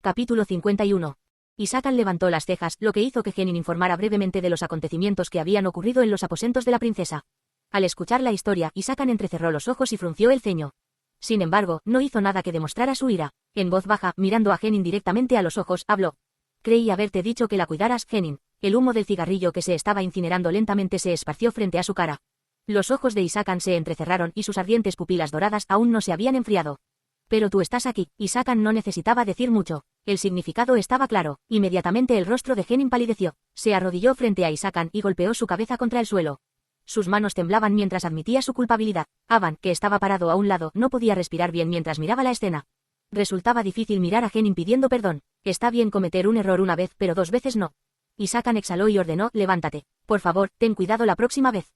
Capítulo 51. Isakan levantó las cejas, lo que hizo que Genin informara brevemente de los acontecimientos que habían ocurrido en los aposentos de la princesa. Al escuchar la historia, Isakan entrecerró los ojos y frunció el ceño. Sin embargo, no hizo nada que demostrara su ira. En voz baja, mirando a Genin directamente a los ojos, habló. Creí haberte dicho que la cuidaras, Genin. El humo del cigarrillo que se estaba incinerando lentamente se esparció frente a su cara. Los ojos de Isakan se entrecerraron y sus ardientes pupilas doradas aún no se habían enfriado. Pero tú estás aquí. Isakan no necesitaba decir mucho. El significado estaba claro. Inmediatamente el rostro de Genin palideció. Se arrodilló frente a Isakan y golpeó su cabeza contra el suelo. Sus manos temblaban mientras admitía su culpabilidad. Avan, que estaba parado a un lado, no podía respirar bien mientras miraba la escena. Resultaba difícil mirar a Genin pidiendo perdón. Está bien cometer un error una vez, pero 2 veces no. Isakan exhaló y ordenó, levántate. Por favor, ten cuidado la próxima vez.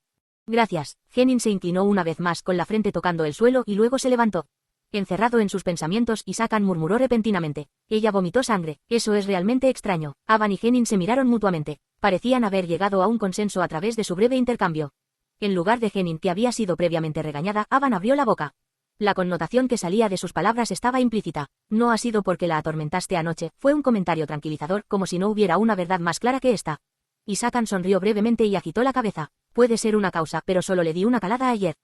Gracias. Genin se inclinó una vez más con la frente tocando el suelo y luego se levantó. Encerrado en sus pensamientos, Isakan murmuró repentinamente. Ella vomitó sangre. Eso es realmente extraño. Avan y Genin se miraron mutuamente. Parecían haber llegado a un consenso a través de su breve intercambio. En lugar de Genin, que había sido previamente regañada, Avan abrió la boca. La connotación que salía de sus palabras estaba implícita. No ha sido porque la atormentaste anoche, fue un comentario tranquilizador, como si no hubiera una verdad más clara que esta. Isakan sonrió brevemente y agitó la cabeza. Puede ser una causa, pero solo le di una calada ayer.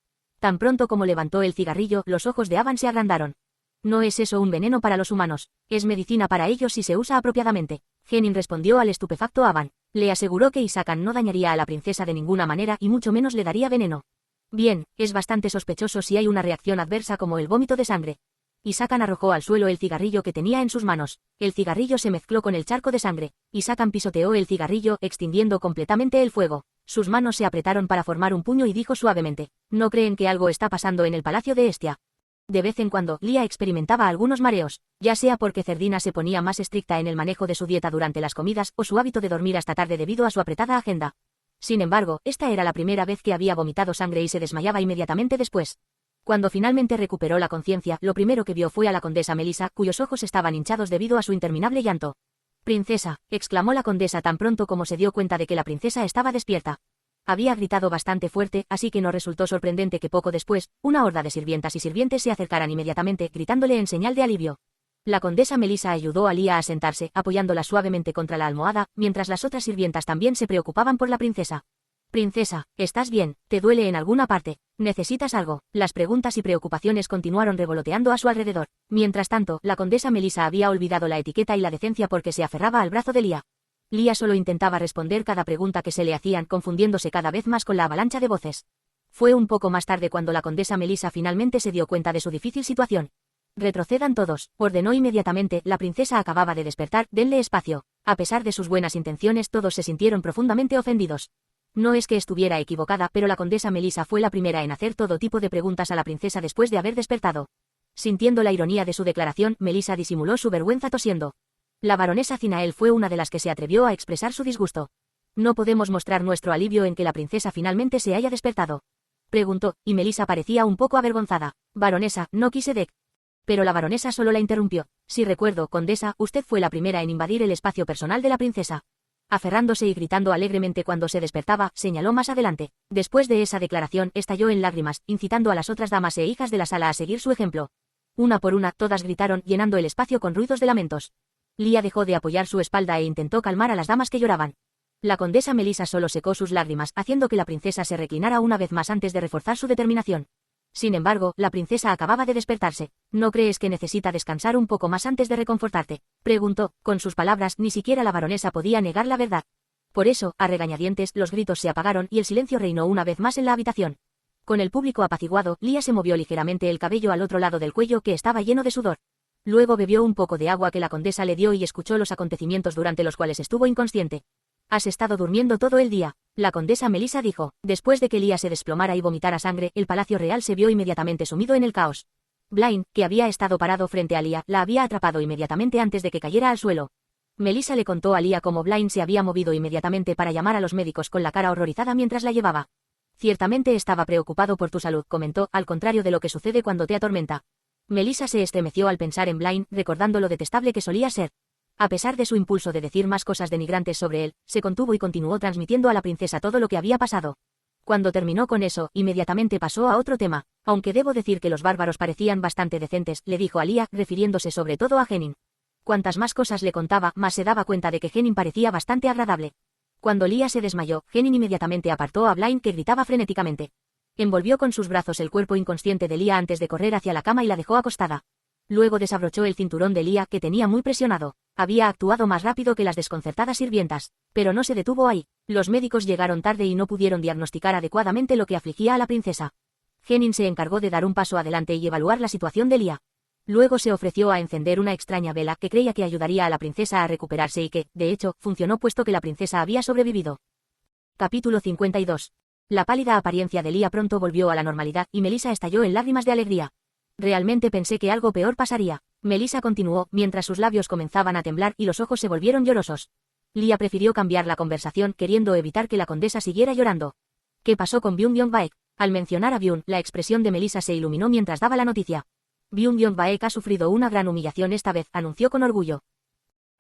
Tan pronto como levantó el cigarrillo, los ojos de Avan se agrandaron. No es eso un veneno para los humanos, es medicina para ellos si se usa apropiadamente. Genin respondió al estupefacto Avan. Le aseguró que Isakan no dañaría a la princesa de ninguna manera y mucho menos le daría veneno. Bien, es bastante sospechoso si hay una reacción adversa como el vómito de sangre. Isakan arrojó al suelo el cigarrillo que tenía en sus manos. El cigarrillo se mezcló con el charco de sangre. Isakan pisoteó el cigarrillo, extinguiendo completamente el fuego. Sus manos se apretaron para formar un puño y dijo suavemente. ¿No creen que algo está pasando en el palacio de Estia? De vez en cuando, Lia experimentaba algunos mareos, ya sea porque Cerdina se ponía más estricta en el manejo de su dieta durante las comidas o su hábito de dormir hasta tarde debido a su apretada agenda. Sin embargo, esta era la primera vez que había vomitado sangre y se desmayaba inmediatamente después. Cuando finalmente recuperó la conciencia, lo primero que vio fue a la condesa Melissa, cuyos ojos estaban hinchados debido a su interminable llanto. «Princesa», exclamó la condesa tan pronto como se dio cuenta de que la princesa estaba despierta. Había gritado bastante fuerte, así que no resultó sorprendente que poco después, una horda de sirvientas y sirvientes se acercaran inmediatamente, gritándole en señal de alivio. La condesa Melissa ayudó a Lia a sentarse, apoyándola suavemente contra la almohada, mientras las otras sirvientas también se preocupaban por la princesa. «Princesa, ¿estás bien? ¿Te duele en alguna parte? ¿Necesitas algo?». Las preguntas y preocupaciones continuaron revoloteando a su alrededor. Mientras tanto, la condesa Melissa había olvidado la etiqueta y la decencia porque se aferraba al brazo de Lia. Lia solo intentaba responder cada pregunta que se le hacían, confundiéndose cada vez más con la avalancha de voces. Fue un poco más tarde cuando la condesa Melissa finalmente se dio cuenta de su difícil situación. «Retrocedan todos», ordenó inmediatamente, la princesa acababa de despertar, denle espacio. A pesar de sus buenas intenciones, todos se sintieron profundamente ofendidos. No es que estuviera equivocada, pero la condesa Melissa fue la primera en hacer todo tipo de preguntas a la princesa después de haber despertado. Sintiendo la ironía de su declaración, Melissa disimuló su vergüenza tosiendo. La baronesa Zinael fue una de las que se atrevió a expresar su disgusto. «¿No podemos mostrar nuestro alivio en que la princesa finalmente se haya despertado?», preguntó, y Melissa parecía un poco avergonzada. «Baronesa, no quise de...». Pero la baronesa solo la interrumpió. «Sí recuerdo, condesa, usted fue la primera en invadir el espacio personal de la princesa». Aferrándose y gritando alegremente cuando se despertaba, señaló más adelante. Después de esa declaración, estalló en lágrimas, incitando a las otras damas e hijas de la sala a seguir su ejemplo. Una por una, todas gritaron, llenando el espacio con ruidos de lamentos. Lia dejó de apoyar su espalda e intentó calmar a las damas que lloraban. La condesa Melissa solo secó sus lágrimas, haciendo que la princesa se reclinara una vez más antes de reforzar su determinación. Sin embargo, la princesa acababa de despertarse. «¿No crees que necesita descansar un poco más antes de reconfortarte?», preguntó. Con sus palabras, ni siquiera la baronesa podía negar la verdad. Por eso, a regañadientes, los gritos se apagaron y el silencio reinó una vez más en la habitación. Con el público apaciguado, Lia se movió ligeramente el cabello al otro lado del cuello que estaba lleno de sudor. Luego bebió un poco de agua que la condesa le dio y escuchó los acontecimientos durante los cuales estuvo inconsciente. «Has estado durmiendo todo el día», la condesa Melissa dijo. Después de que Lia se desplomara y vomitara sangre, el palacio real se vio inmediatamente sumido en el caos. Blaine, que había estado parado frente a Lia, la había atrapado inmediatamente antes de que cayera al suelo. Melissa le contó a Lia cómo Blaine se había movido inmediatamente para llamar a los médicos con la cara horrorizada mientras la llevaba. «Ciertamente estaba preocupado por tu salud», comentó, al contrario de lo que sucede cuando te atormenta. Melissa se estremeció al pensar en Blaine, recordando lo detestable que solía ser. A pesar de su impulso de decir más cosas denigrantes sobre él, se contuvo y continuó transmitiendo a la princesa todo lo que había pasado. Cuando terminó con eso, inmediatamente pasó a otro tema. «Aunque debo decir que los bárbaros parecían bastante decentes», le dijo a Lia, refiriéndose sobre todo a Genin. Cuantas más cosas le contaba, más se daba cuenta de que Genin parecía bastante agradable. Cuando Lia se desmayó, Genin inmediatamente apartó a Blind, que gritaba frenéticamente. Envolvió con sus brazos el cuerpo inconsciente de Lia antes de correr hacia la cama y la dejó acostada. Luego desabrochó el cinturón de Lia, que tenía muy presionado. Había actuado más rápido que las desconcertadas sirvientas, pero no se detuvo ahí. Los médicos llegaron tarde y no pudieron diagnosticar adecuadamente lo que afligía a la princesa. Genin se encargó de dar un paso adelante y evaluar la situación de Lia. Luego se ofreció a encender una extraña vela que creía que ayudaría a la princesa a recuperarse y que, de hecho, funcionó puesto que la princesa había sobrevivido. Capítulo 52. La pálida apariencia de Lia pronto volvió a la normalidad y Melissa estalló en lágrimas de alegría. Realmente pensé que algo peor pasaría. Melissa continuó, mientras sus labios comenzaban a temblar y los ojos se volvieron llorosos. Lia prefirió cambiar la conversación, queriendo evitar que la condesa siguiera llorando. ¿Qué pasó con Byung-Byung-Baek? Al mencionar a Byung, la expresión de Melissa se iluminó mientras daba la noticia. Byung-Byung-Baek ha sufrido una gran humillación esta vez, anunció con orgullo.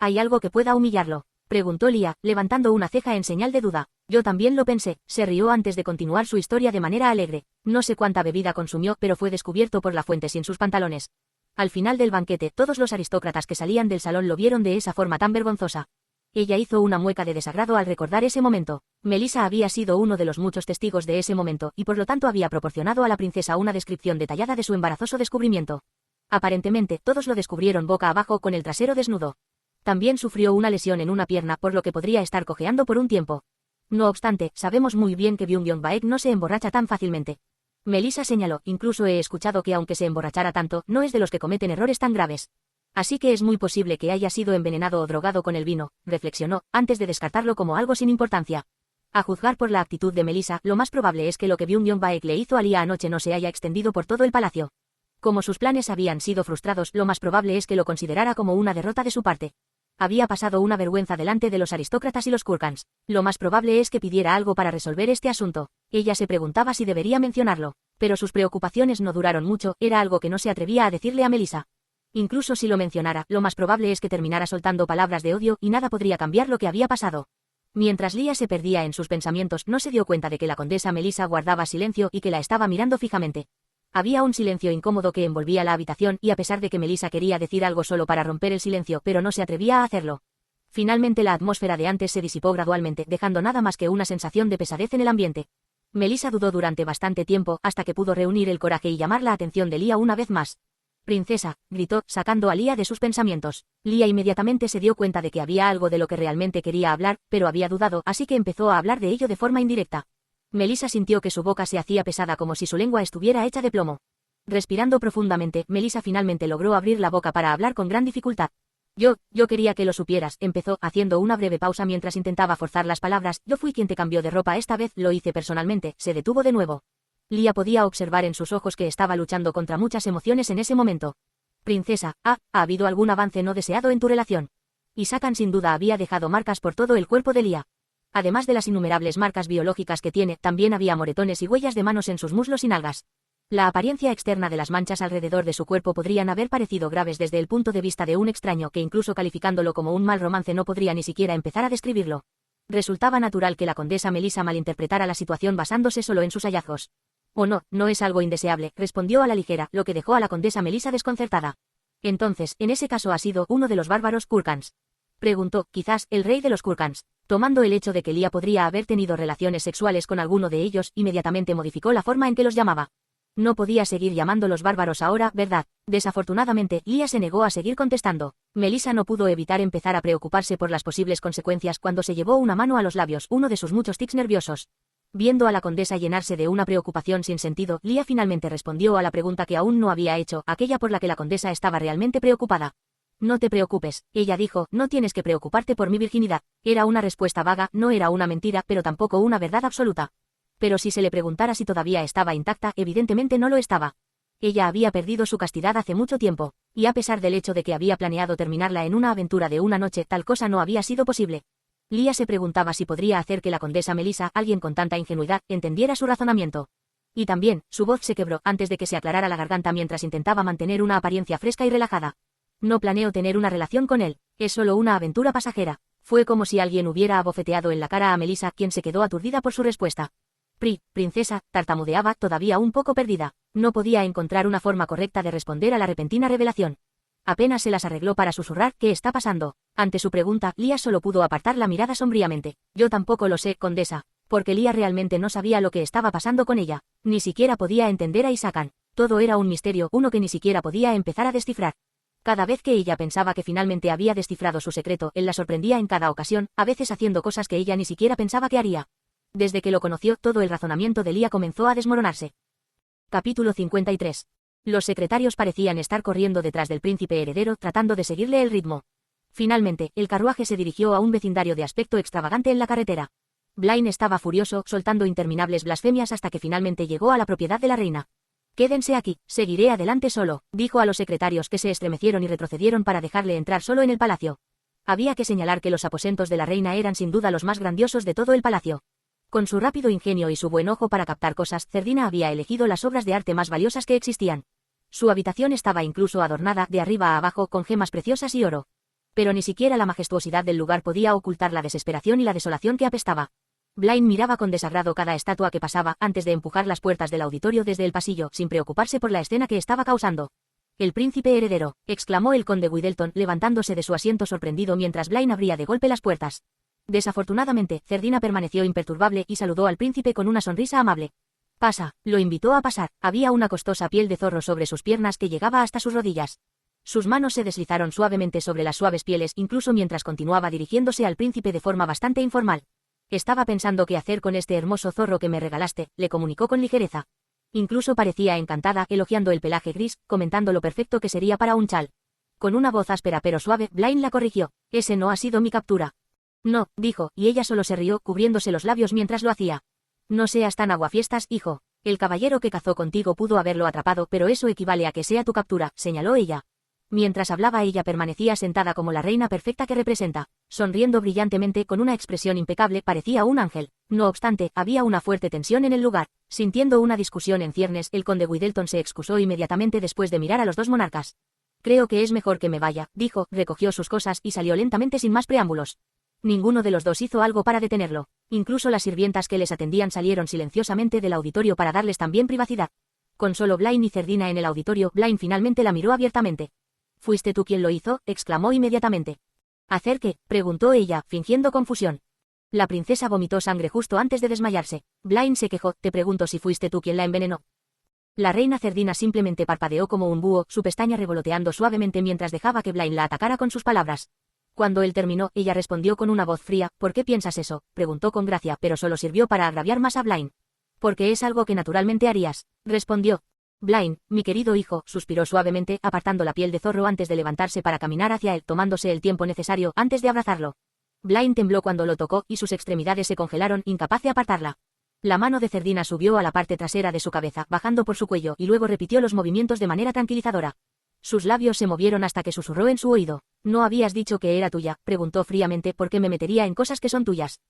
¿Hay algo que pueda humillarlo?, preguntó Lia, levantando una ceja en señal de duda. Yo también lo pensé, se rió antes de continuar su historia de manera alegre. No sé cuánta bebida consumió, pero fue descubierto por la fuente sin sus pantalones. Al final del banquete, todos los aristócratas que salían del salón lo vieron de esa forma tan vergonzosa. Ella hizo una mueca de desagrado al recordar ese momento. Melissa había sido uno de los muchos testigos de ese momento, y por lo tanto había proporcionado a la princesa una descripción detallada de su embarazoso descubrimiento. Aparentemente, todos lo descubrieron boca abajo con el trasero desnudo. También sufrió una lesión en una pierna, por lo que podría estar cojeando por un tiempo. No obstante, sabemos muy bien que Byung-Byung-Baek no se emborracha tan fácilmente. Melissa señaló, incluso he escuchado que aunque se emborrachara tanto, no es de los que cometen errores tan graves. Así que es muy posible que haya sido envenenado o drogado con el vino, reflexionó, antes de descartarlo como algo sin importancia. A juzgar por la actitud de Melissa, lo más probable es que lo que Byung-Byung-Baek le hizo a Lia anoche no se haya extendido por todo el palacio. Como sus planes habían sido frustrados, lo más probable es que lo considerara como una derrota de su parte. Había pasado una vergüenza delante de los aristócratas y los Kurkans. Lo más probable es que pidiera algo para resolver este asunto. Ella se preguntaba si debería mencionarlo. Pero sus preocupaciones no duraron mucho, era algo que no se atrevía a decirle a Melissa. Incluso si lo mencionara, lo más probable es que terminara soltando palabras de odio y nada podría cambiar lo que había pasado. Mientras Lia se perdía en sus pensamientos, no se dio cuenta de que la condesa Melissa guardaba silencio y que la estaba mirando fijamente. Había un silencio incómodo que envolvía la habitación y a pesar de que Melissa quería decir algo solo para romper el silencio, pero no se atrevía a hacerlo. Finalmente la atmósfera de antes se disipó gradualmente, dejando nada más que una sensación de pesadez en el ambiente. Melissa dudó durante bastante tiempo, hasta que pudo reunir el coraje y llamar la atención de Lia una vez más. «Princesa», gritó, sacando a Lia de sus pensamientos. Lia inmediatamente se dio cuenta de que había algo de lo que realmente quería hablar, pero había dudado, así que empezó a hablar de ello de forma indirecta. Melissa sintió que su boca se hacía pesada como si su lengua estuviera hecha de plomo. Respirando profundamente, Melissa finalmente logró abrir la boca para hablar con gran dificultad. Yo quería que lo supieras, empezó, haciendo una breve pausa mientras intentaba forzar las palabras. Yo fui quien te cambió de ropa esta vez, lo hice personalmente, se detuvo de nuevo. Lia podía observar en sus ojos que estaba luchando contra muchas emociones en ese momento. Princesa, ¿ha habido algún avance no deseado en tu relación? Isakan sin duda había dejado marcas por todo el cuerpo de Lia. Además de las innumerables marcas biológicas que tiene, también había moretones y huellas de manos en sus muslos y nalgas. La apariencia externa de las manchas alrededor de su cuerpo podrían haber parecido graves desde el punto de vista de un extraño que incluso calificándolo como un mal romance no podría ni siquiera empezar a describirlo. Resultaba natural que la condesa Melissa malinterpretara la situación basándose solo en sus hallazgos. «Oh no es algo indeseable», respondió a la ligera, lo que dejó a la condesa Melissa desconcertada. «Entonces, en ese caso ha sido uno de los bárbaros Kurkans», preguntó, quizás, el rey de los Kurkans. Tomando el hecho de que Lia podría haber tenido relaciones sexuales con alguno de ellos, inmediatamente modificó la forma en que los llamaba. No podía seguir llamándolos bárbaros ahora, ¿verdad? Desafortunadamente, Lia se negó a seguir contestando. Melissa no pudo evitar empezar a preocuparse por las posibles consecuencias cuando se llevó una mano a los labios, uno de sus muchos tics nerviosos. Viendo a la condesa llenarse de una preocupación sin sentido, Lia finalmente respondió a la pregunta que aún no había hecho, aquella por la que la condesa estaba realmente preocupada. «No te preocupes», ella dijo, «no tienes que preocuparte por mi virginidad». Era una respuesta vaga, no era una mentira, pero tampoco una verdad absoluta. Pero si se le preguntara si todavía estaba intacta, evidentemente no lo estaba. Ella había perdido su castidad hace mucho tiempo, y a pesar del hecho de que había planeado terminarla en una aventura de una noche, tal cosa no había sido posible. Lia se preguntaba si podría hacer que la condesa Melissa, alguien con tanta ingenuidad, entendiera su razonamiento. Y también, su voz se quebró antes de que se aclarara la garganta mientras intentaba mantener una apariencia fresca y relajada. «No planeo tener una relación con él, es solo una aventura pasajera». Fue como si alguien hubiera abofeteado en la cara a Melissa, quien se quedó aturdida por su respuesta. Princesa», tartamudeaba, todavía un poco perdida. No podía encontrar una forma correcta de responder a la repentina revelación. Apenas se las arregló para susurrar «¿Qué está pasando?». Ante su pregunta, Lia solo pudo apartar la mirada sombríamente. «Yo tampoco lo sé, condesa». Porque Lia realmente no sabía lo que estaba pasando con ella. Ni siquiera podía entender a Hisakan. Todo era un misterio, uno que ni siquiera podía empezar a descifrar. Cada vez que ella pensaba que finalmente había descifrado su secreto, él la sorprendía en cada ocasión, a veces haciendo cosas que ella ni siquiera pensaba que haría. Desde que lo conoció, todo el razonamiento de Lia comenzó a desmoronarse. Capítulo 53. Los secretarios parecían estar corriendo detrás del príncipe heredero, tratando de seguirle el ritmo. Finalmente, el carruaje se dirigió a un vecindario de aspecto extravagante en la carretera. Blaine estaba furioso, soltando interminables blasfemias hasta que finalmente llegó a la propiedad de la reina. «Quédense aquí, seguiré adelante solo», dijo a los secretarios, que se estremecieron y retrocedieron para dejarle entrar solo en el palacio. Había que señalar que los aposentos de la reina eran sin duda los más grandiosos de todo el palacio. Con su rápido ingenio y su buen ojo para captar cosas, Cerdina había elegido las obras de arte más valiosas que existían. Su habitación estaba incluso adornada, de arriba a abajo, con gemas preciosas y oro. Pero ni siquiera la majestuosidad del lugar podía ocultar la desesperación y la desolación que apestaba. Blaine miraba con desagrado cada estatua que pasaba, antes de empujar las puertas del auditorio desde el pasillo, sin preocuparse por la escena que estaba causando. «El príncipe heredero», exclamó el conde Widdleton, levantándose de su asiento sorprendido mientras Blaine abría de golpe las puertas. Desafortunadamente, Cerdina permaneció imperturbable y saludó al príncipe con una sonrisa amable. «Pasa», lo invitó a pasar. Había una costosa piel de zorro sobre sus piernas que llegaba hasta sus rodillas. Sus manos se deslizaron suavemente sobre las suaves pieles, incluso mientras continuaba dirigiéndose al príncipe de forma bastante informal. «Estaba pensando qué hacer con este hermoso zorro que me regalaste», le comunicó con ligereza. Incluso parecía encantada, elogiando el pelaje gris, comentando lo perfecto que sería para un chal. Con una voz áspera pero suave, Blaine la corrigió. «Ese no ha sido mi captura». «No», dijo, y ella solo se rió, cubriéndose los labios mientras lo hacía. «No seas tan aguafiestas, hijo. El caballero que cazó contigo pudo haberlo atrapado, pero eso equivale a que sea tu captura», señaló ella. Mientras hablaba, ella permanecía sentada como la reina perfecta que representa. Sonriendo brillantemente, con una expresión impecable, parecía un ángel. No obstante, había una fuerte tensión en el lugar. Sintiendo una discusión en ciernes, el conde Widdleton se excusó inmediatamente después de mirar a los dos monarcas. «Creo que es mejor que me vaya», dijo, recogió sus cosas y salió lentamente sin más preámbulos. Ninguno de los dos hizo algo para detenerlo. Incluso las sirvientas que les atendían salieron silenciosamente del auditorio para darles también privacidad. Con solo Blaine y Cerdina en el auditorio, Blaine finalmente la miró abiertamente. «¿Fuiste tú quien lo hizo?», exclamó inmediatamente. «¿Hacer qué?», preguntó ella, fingiendo confusión. La princesa vomitó sangre justo antes de desmayarse. Blaine se quejó. «Te pregunto si fuiste tú quien la envenenó». La reina Cerdina simplemente parpadeó como un búho, su pestaña revoloteando suavemente mientras dejaba que Blaine la atacara con sus palabras. Cuando él terminó, ella respondió con una voz fría. «¿Por qué piensas eso?», preguntó con gracia, pero solo sirvió para agraviar más a Blaine. «Porque es algo que naturalmente harías», respondió. «Blaine, mi querido hijo», suspiró suavemente, apartando la piel de zorro antes de levantarse para caminar hacia él, tomándose el tiempo necesario antes de abrazarlo. Blaine tembló cuando lo tocó y sus extremidades se congelaron, incapaz de apartarla. La mano de Cerdina subió a la parte trasera de su cabeza, bajando por su cuello, y luego repitió los movimientos de manera tranquilizadora. Sus labios se movieron hasta que susurró en su oído. «¿No habías dicho que era tuya?», preguntó fríamente. «¿Por qué me metería en cosas que son tuyas?».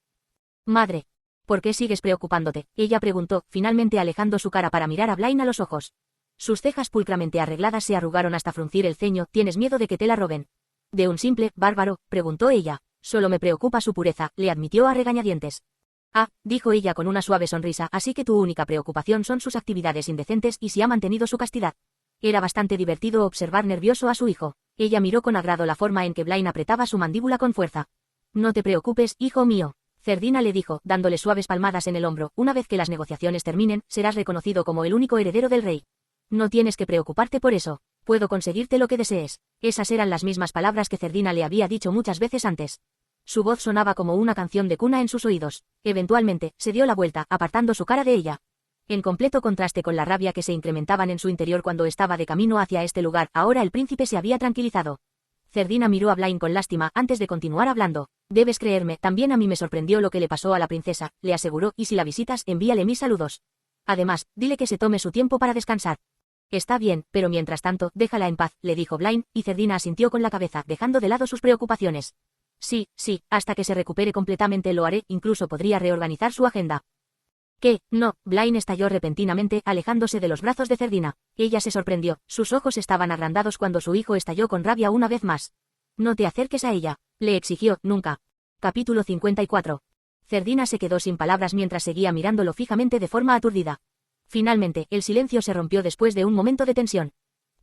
«Madre. ¿Por qué sigues preocupándote?», ella preguntó, finalmente alejando su cara para mirar a Blaine a los ojos. Sus cejas pulcramente arregladas se arrugaron hasta fruncir el ceño. «¿Tienes miedo de que te la roben?». «¿De un simple bárbaro?», preguntó ella. «Solo me preocupa su pureza», le admitió a regañadientes. «Ah», dijo ella con una suave sonrisa, «así que tu única preocupación son sus actividades indecentes y si ha mantenido su castidad». Era bastante divertido observar nervioso a su hijo. Ella miró con agrado la forma en que Blaine apretaba su mandíbula con fuerza. «No te preocupes, hijo mío», Cerdina le dijo, dándole suaves palmadas en el hombro. «Una vez que las negociaciones terminen, serás reconocido como el único heredero del rey. No tienes que preocuparte por eso. Puedo conseguirte lo que desees». Esas eran las mismas palabras que Cerdina le había dicho muchas veces antes. Su voz sonaba como una canción de cuna en sus oídos. Eventualmente, se dio la vuelta, apartando su cara de ella. En completo contraste con la rabia que se incrementaban en su interior cuando estaba de camino hacia este lugar, ahora el príncipe se había tranquilizado. Cerdina miró a Blaine con lástima antes de continuar hablando. «Debes creerme, también a mí me sorprendió lo que le pasó a la princesa», le aseguró, «y si la visitas, envíale mis saludos. Además, dile que se tome su tiempo para descansar». «Está bien, pero mientras tanto, déjala en paz», le dijo Blaine, y Cerdina asintió con la cabeza, dejando de lado sus preocupaciones. «Sí, hasta que se recupere completamente lo haré, incluso podría reorganizar su agenda». «¿Qué? No», Blaine estalló repentinamente, alejándose de los brazos de Cerdina. Ella se sorprendió, sus ojos estaban agrandados cuando su hijo estalló con rabia una vez más. «No te acerques a ella», le exigió, «nunca». Capítulo 54. Cerdina se quedó sin palabras mientras seguía mirándolo fijamente de forma aturdida. Finalmente, el silencio se rompió después de un momento de tensión.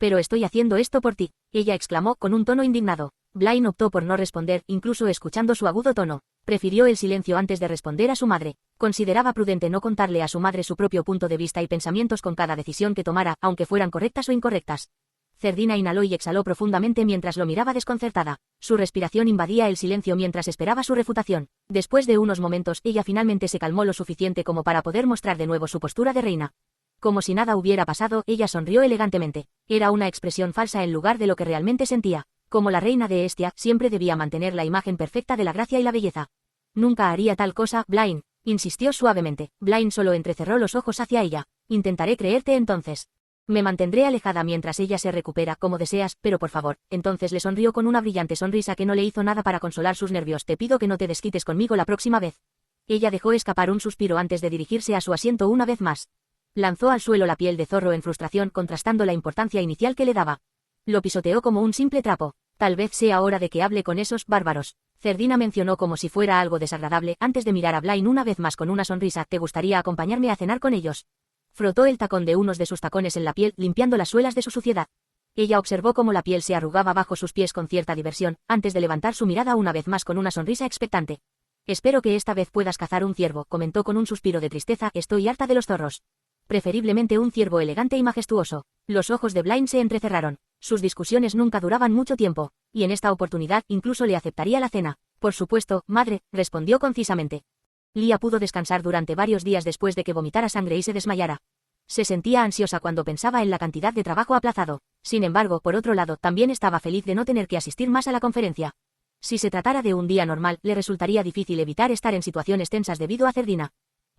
Pero estoy haciendo esto por ti, ella exclamó con un tono indignado. Blaine optó por no responder, incluso escuchando su agudo tono. Prefirió el silencio antes de responder a su madre. Consideraba prudente no contarle a su madre su propio punto de vista y pensamientos con cada decisión que tomara, aunque fueran correctas o incorrectas. Zerdina inhaló y exhaló profundamente mientras lo miraba desconcertada. Su respiración invadía el silencio mientras esperaba su refutación. Después de unos momentos, ella finalmente se calmó lo suficiente como para poder mostrar de nuevo su postura de reina. Como si nada hubiera pasado, ella sonrió elegantemente. Era una expresión falsa en lugar de lo que realmente sentía. Como la reina de Estia, siempre debía mantener la imagen perfecta de la gracia y la belleza. Nunca haría tal cosa, Blaine, insistió suavemente. Blaine solo entrecerró los ojos hacia ella. Intentaré creerte entonces. Me mantendré alejada mientras ella se recupera, como deseas, pero por favor. Entonces le sonrió con una brillante sonrisa que no le hizo nada para consolar sus nervios. Te pido que no te desquites conmigo la próxima vez. Ella dejó escapar un suspiro antes de dirigirse a su asiento una vez más. Lanzó al suelo la piel de zorro en frustración, contrastando la importancia inicial que le daba. Lo pisoteó como un simple trapo. Tal vez sea hora de que hable con esos bárbaros. Zerdina mencionó como si fuera algo desagradable, antes de mirar a Blaine una vez más con una sonrisa. ¿Te gustaría acompañarme a cenar con ellos? Frotó el tacón de unos de sus tacones en la piel, limpiando las suelas de su suciedad. Ella observó cómo la piel se arrugaba bajo sus pies con cierta diversión, antes de levantar su mirada una vez más con una sonrisa expectante. Espero que esta vez puedas cazar un ciervo, comentó con un suspiro de tristeza. Estoy harta de los zorros. Preferiblemente un ciervo elegante y majestuoso. Los ojos de Blaine se entrecerraron. Sus discusiones nunca duraban mucho tiempo, y en esta oportunidad incluso le aceptaría la cena. Por supuesto, madre, respondió concisamente. Lia pudo descansar durante varios días después de que vomitara sangre y se desmayara. Se sentía ansiosa cuando pensaba en la cantidad de trabajo aplazado. Sin embargo, por otro lado, también estaba feliz de no tener que asistir más a la conferencia. Si se tratara de un día normal, le resultaría difícil evitar estar en situaciones tensas debido a Zerdina.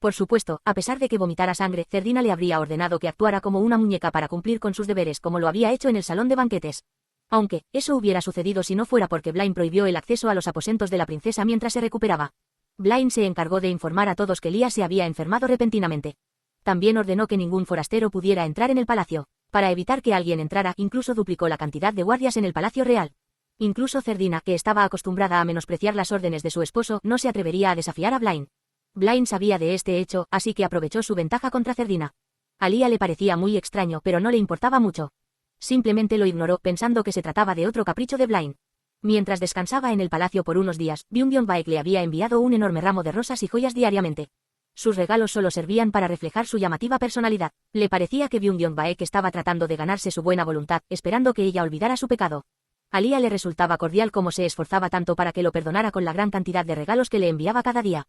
Por supuesto, a pesar de que vomitara sangre, Zerdina le habría ordenado que actuara como una muñeca para cumplir con sus deberes como lo había hecho en el salón de banquetes. Aunque, eso hubiera sucedido si no fuera porque Blaine prohibió el acceso a los aposentos de la princesa mientras se recuperaba. Blaine se encargó de informar a todos que Lia se había enfermado repentinamente. También ordenó que ningún forastero pudiera entrar en el palacio. Para evitar que alguien entrara, incluso duplicó la cantidad de guardias en el palacio real. Incluso Zerdina, que estaba acostumbrada a menospreciar las órdenes de su esposo, no se atrevería a desafiar a Blaine. Blaine sabía de este hecho, así que aprovechó su ventaja contra Zerdina. A Lia le parecía muy extraño, pero no le importaba mucho. Simplemente lo ignoró, pensando que se trataba de otro capricho de Blaine. Mientras descansaba en el palacio por unos días, Byung-Byung le había enviado un enorme ramo de rosas y joyas diariamente. Sus regalos solo servían para reflejar su llamativa personalidad. Le parecía que Byung-Byung estaba tratando de ganarse su buena voluntad, esperando que ella olvidara su pecado. A Lia le resultaba cordial cómo se esforzaba tanto para que lo perdonara con la gran cantidad de regalos que le enviaba cada día.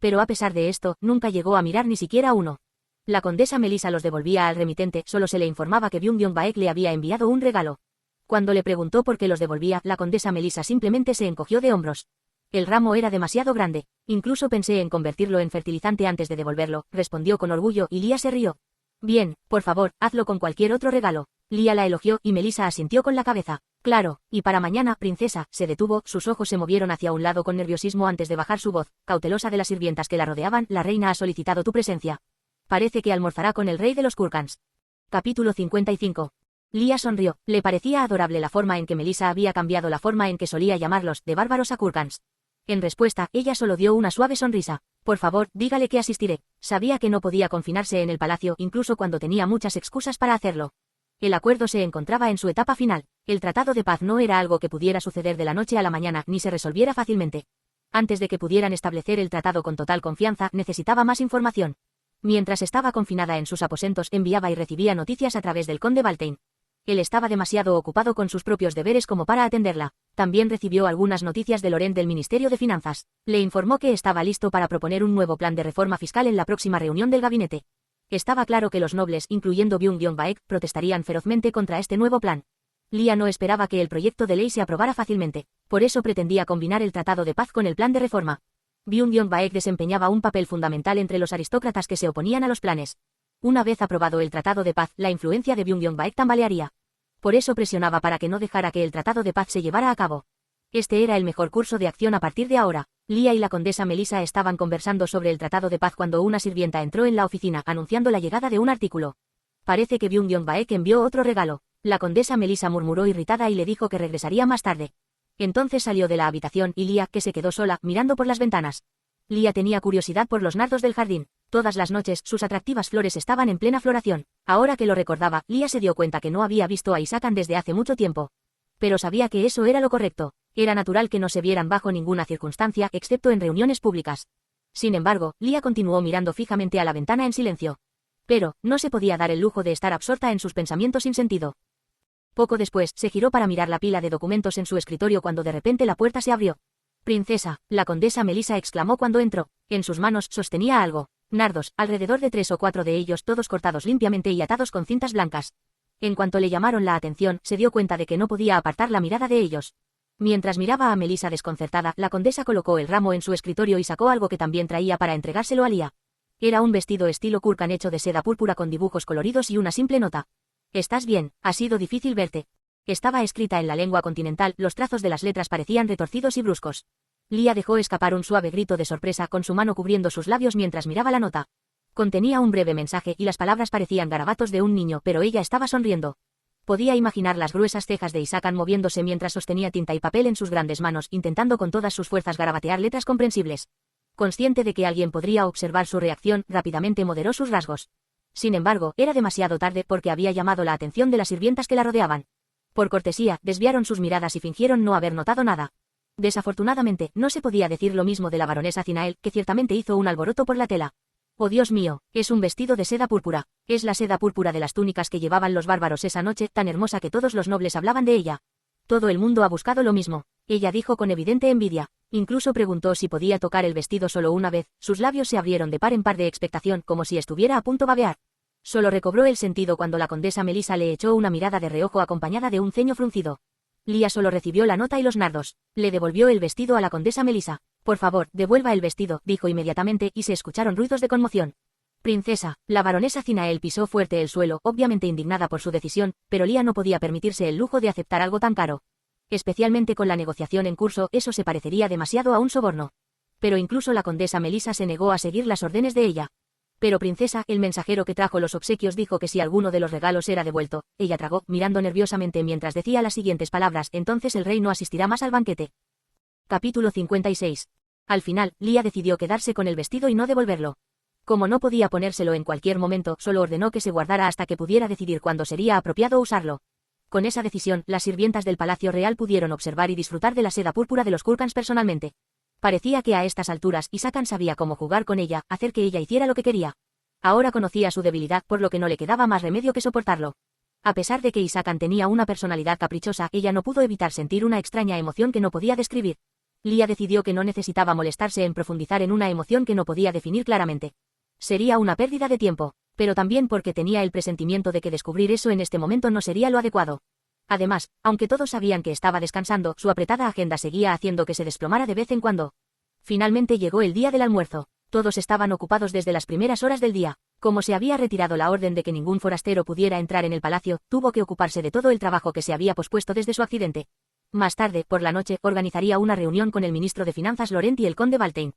Pero a pesar de esto, nunca llegó a mirar ni siquiera uno. La condesa Melissa los devolvía al remitente, solo se le informaba que Byung-Byung le había enviado un regalo. Cuando le preguntó por qué los devolvía, la condesa Melissa simplemente se encogió de hombros. El ramo era demasiado grande. Incluso pensé en convertirlo en fertilizante antes de devolverlo, respondió con orgullo, y Lia se rió. Bien, por favor, hazlo con cualquier otro regalo. Lia la elogió, y Melissa asintió con la cabeza. Claro, y para mañana, princesa. Se detuvo, sus ojos se movieron hacia un lado con nerviosismo antes de bajar su voz. Cautelosa de las sirvientas que la rodeaban, la reina ha solicitado tu presencia. Parece que almorzará con el rey de los Kurkans. Capítulo 55. Lia sonrió. Le parecía adorable la forma en que Melissa había cambiado la forma en que solía llamarlos, de bárbaros a Kurkans. En respuesta, ella solo dio una suave sonrisa. Por favor, dígale que asistiré. Sabía que no podía confinarse en el palacio, incluso cuando tenía muchas excusas para hacerlo. El acuerdo se encontraba en su etapa final. El tratado de paz no era algo que pudiera suceder de la noche a la mañana, ni se resolviera fácilmente. Antes de que pudieran establecer el tratado con total confianza, necesitaba más información. Mientras estaba confinada en sus aposentos, enviaba y recibía noticias a través del conde Baltain. Él estaba demasiado ocupado con sus propios deberes como para atenderla. También recibió algunas noticias de Laurent del Ministerio de Finanzas. Le informó que estaba listo para proponer un nuevo plan de reforma fiscal en la próxima reunión del gabinete. Estaba claro que los nobles, incluyendo Byung-Byung, protestarían ferozmente contra este nuevo plan. Lia no esperaba que el proyecto de ley se aprobara fácilmente. Por eso pretendía combinar el tratado de paz con el plan de reforma. Byung-Byung desempeñaba un papel fundamental entre los aristócratas que se oponían a los planes. Una vez aprobado el tratado de paz, la influencia de Byung-Byung tambalearía. Por eso presionaba para que no dejara que el tratado de paz se llevara a cabo. Este era el mejor curso de acción a partir de ahora. Lia y la condesa Melissa estaban conversando sobre el tratado de paz cuando una sirvienta entró en la oficina anunciando la llegada de un artículo. Parece que Byung-Byung envió otro regalo. La condesa Melissa murmuró irritada y le dijo que regresaría más tarde. Entonces salió de la habitación y Lia, que se quedó sola, mirando por las ventanas. Lia tenía curiosidad por los nardos del jardín. Todas las noches, sus atractivas flores estaban en plena floración. Ahora que lo recordaba, Lia se dio cuenta que no había visto a Hisakan desde hace mucho tiempo. Pero sabía que eso era lo correcto. Era natural que no se vieran bajo ninguna circunstancia, excepto en reuniones públicas. Sin embargo, Lia continuó mirando fijamente a la ventana en silencio. Pero, no se podía dar el lujo de estar absorta en sus pensamientos sin sentido. Poco después, se giró para mirar la pila de documentos en su escritorio cuando de repente la puerta se abrió. «Princesa», la condesa Melissa exclamó cuando entró. En sus manos sostenía algo. Nardos, alrededor de 3 o 4 de ellos todos cortados limpiamente y atados con cintas blancas. En cuanto le llamaron la atención, se dio cuenta de que no podía apartar la mirada de ellos. Mientras miraba a Melissa desconcertada, la condesa colocó el ramo en su escritorio y sacó algo que también traía para entregárselo a Lia. Era un vestido estilo Kurkan hecho de seda púrpura con dibujos coloridos y una simple nota. «¿Estás bien? Ha sido difícil verte». Estaba escrita en la lengua continental, los trazos de las letras parecían retorcidos y bruscos. Lia dejó escapar un suave grito de sorpresa con su mano cubriendo sus labios mientras miraba la nota. Contenía un breve mensaje y las palabras parecían garabatos de un niño, pero ella estaba sonriendo. Podía imaginar las gruesas cejas de Hisakan moviéndose mientras sostenía tinta y papel en sus grandes manos, intentando con todas sus fuerzas garabatear letras comprensibles. Consciente de que alguien podría observar su reacción, rápidamente moderó sus rasgos. Sin embargo, era demasiado tarde porque había llamado la atención de las sirvientas que la rodeaban. Por cortesía, desviaron sus miradas y fingieron no haber notado nada. Desafortunadamente, no se podía decir lo mismo de la baronesa Zinael, que ciertamente hizo un alboroto por la tela. «Oh Dios mío, es un vestido de seda púrpura. Es la seda púrpura de las túnicas que llevaban los bárbaros esa noche, tan hermosa que todos los nobles hablaban de ella. Todo el mundo ha buscado lo mismo», ella dijo con evidente envidia. Incluso preguntó si podía tocar el vestido solo una vez, sus labios se abrieron de par en par de expectación, como si estuviera a punto de babear. Solo recobró el sentido cuando la condesa Melissa le echó una mirada de reojo acompañada de un ceño fruncido. Lia solo recibió la nota y los nardos. Le devolvió el vestido a la condesa Melissa. «Por favor, devuelva el vestido», dijo inmediatamente, y se escucharon ruidos de conmoción. «Princesa», la baronesa Zinael pisó fuerte el suelo, obviamente indignada por su decisión, pero Lia no podía permitirse el lujo de aceptar algo tan caro. Especialmente con la negociación en curso, eso se parecería demasiado a un soborno. Pero incluso la condesa Melissa se negó a seguir las órdenes de ella. «Pero princesa», el mensajero que trajo los obsequios dijo que si alguno de los regalos era devuelto, ella tragó, mirando nerviosamente mientras decía las siguientes palabras: «Entonces el rey no asistirá más al banquete». Capítulo 56. Al final, Lia decidió quedarse con el vestido y no devolverlo. Como no podía ponérselo en cualquier momento, solo ordenó que se guardara hasta que pudiera decidir cuándo sería apropiado usarlo. Con esa decisión, las sirvientas del Palacio Real pudieron observar y disfrutar de la seda púrpura de los Kurkans personalmente. Parecía que a estas alturas Hisakan sabía cómo jugar con ella, hacer que ella hiciera lo que quería. Ahora conocía su debilidad, por lo que no le quedaba más remedio que soportarlo. A pesar de que Hisakan tenía una personalidad caprichosa, ella no pudo evitar sentir una extraña emoción que no podía describir. Lia decidió que no necesitaba molestarse en profundizar en una emoción que no podía definir claramente. Sería una pérdida de tiempo, pero también porque tenía el presentimiento de que descubrir eso en este momento no sería lo adecuado. Además, aunque todos sabían que estaba descansando, su apretada agenda seguía haciendo que se desplomara de vez en cuando. Finalmente llegó el día del almuerzo. Todos estaban ocupados desde las primeras horas del día. Como se había retirado la orden de que ningún forastero pudiera entrar en el palacio, tuvo que ocuparse de todo el trabajo que se había pospuesto desde su accidente. Más tarde, por la noche, organizaría una reunión con el ministro de Finanzas Laurent y el conde Baltain.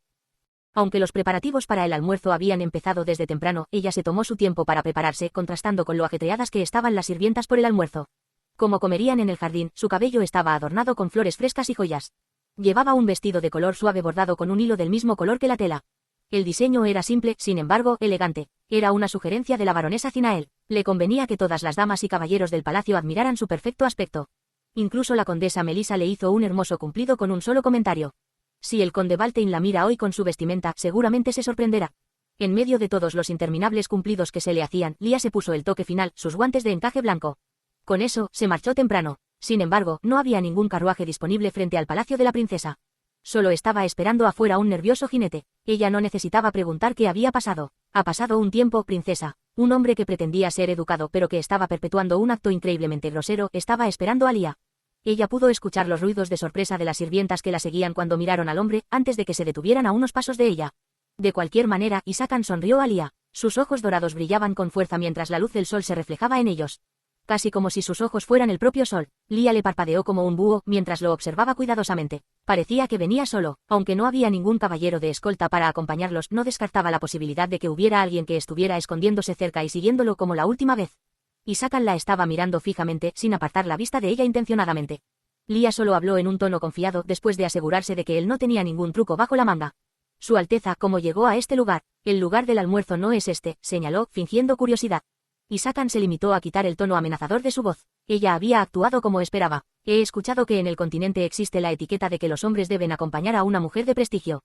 Aunque los preparativos para el almuerzo habían empezado desde temprano, ella se tomó su tiempo para prepararse, contrastando con lo ajetreadas que estaban las sirvientas por el almuerzo. Como comerían en el jardín, su cabello estaba adornado con flores frescas y joyas. Llevaba un vestido de color suave bordado con un hilo del mismo color que la tela. El diseño era simple, sin embargo, elegante. Era una sugerencia de la baronesa Zinael. Le convenía que todas las damas y caballeros del palacio admiraran su perfecto aspecto. Incluso la condesa Melissa le hizo un hermoso cumplido con un solo comentario. Si el conde Baltain la mira hoy con su vestimenta, seguramente se sorprenderá. En medio de todos los interminables cumplidos que se le hacían, Lia se puso el toque final, sus guantes de encaje blanco. Con eso, se marchó temprano. Sin embargo, no había ningún carruaje disponible frente al palacio de la princesa. Solo estaba esperando afuera un nervioso jinete. Ella no necesitaba preguntar qué había pasado. «Ha pasado un tiempo, princesa». Un hombre que pretendía ser educado pero que estaba perpetuando un acto increíblemente grosero, estaba esperando a Lia. Ella pudo escuchar los ruidos de sorpresa de las sirvientas que la seguían cuando miraron al hombre, antes de que se detuvieran a unos pasos de ella. De cualquier manera, Hisakan sonrió a Lia. Sus ojos dorados brillaban con fuerza mientras la luz del sol se reflejaba en ellos. Casi como si sus ojos fueran el propio sol. Lia le parpadeó como un búho mientras lo observaba cuidadosamente. Parecía que venía solo, aunque no había ningún caballero de escolta para acompañarlos, no descartaba la posibilidad de que hubiera alguien que estuviera escondiéndose cerca y siguiéndolo como la última vez. Hisakan la estaba mirando fijamente, sin apartar la vista de ella intencionadamente. Lia solo habló en un tono confiado después de asegurarse de que él no tenía ningún truco bajo la manga. Su Alteza, ¿cómo llegó a este lugar? El lugar del almuerzo no es este, señaló, fingiendo curiosidad. Isakan se limitó a quitar el tono amenazador de su voz. Ella había actuado como esperaba. He escuchado que en el continente existe la etiqueta de que los hombres deben acompañar a una mujer de prestigio.